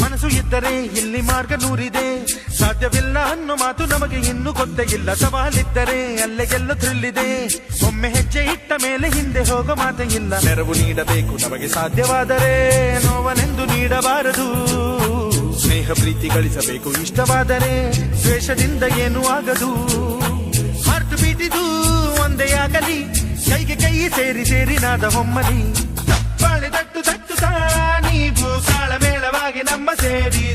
ಮನಸ್ಸು ಇದ್ದರೆ ಇಲ್ಲಿ ಮಾರ್ಗ ನೂರಿದೆ, ಸಾಧ್ಯವಿಲ್ಲ ಅನ್ನೋ ಮಾತು ನಮಗೆ ಇನ್ನೂ ಗೊತ್ತೇ ಇಲ್ಲ. ಸವಾಲಿದ್ದರೆ ಅಲ್ಲೆಗೆಲ್ಲ ಥ್ರಿಲ್ಲಿದೆ, ಒಮ್ಮೆ ಹೆಜ್ಜೆ ಇಟ್ಟ ಮೇಲೆ ಹಿಂದೆ ಹೋಗೋ ಮಾತೇ ಇಲ್ಲ. ನೆರವು ನೀಡಬೇಕು ನಮಗೆ ಸಾಧ್ಯವಾದರೆ, ನೋವನೆಂದು ನೀಡಬಾರದು. ಸ್ನೇಹ ಪ್ರೀತಿ ಗಳಿಸಬೇಕು ಇಷ್ಟವಾದರೆ, ದ್ವೇಷದಿಂದ ಏನೂ ಆಗದು. ಹಾರ್ಟ್ ಬೀಟಿದು ಒಂದೇ ಆಗಲಿ, ಕೈಗೆ ಕೈ ಸೇರಿ ಸೇರಿ ನಾದ ಹೊಮ್ಮಲಿ. ತಪ್ಪಾಳೆ ತಟ್ಟು ತಟ್ಟುತ್ತಾ ನೀವು ತಾಳಮೇಳವಾಗಿ ನಮ್ಮ ಸೇರಿ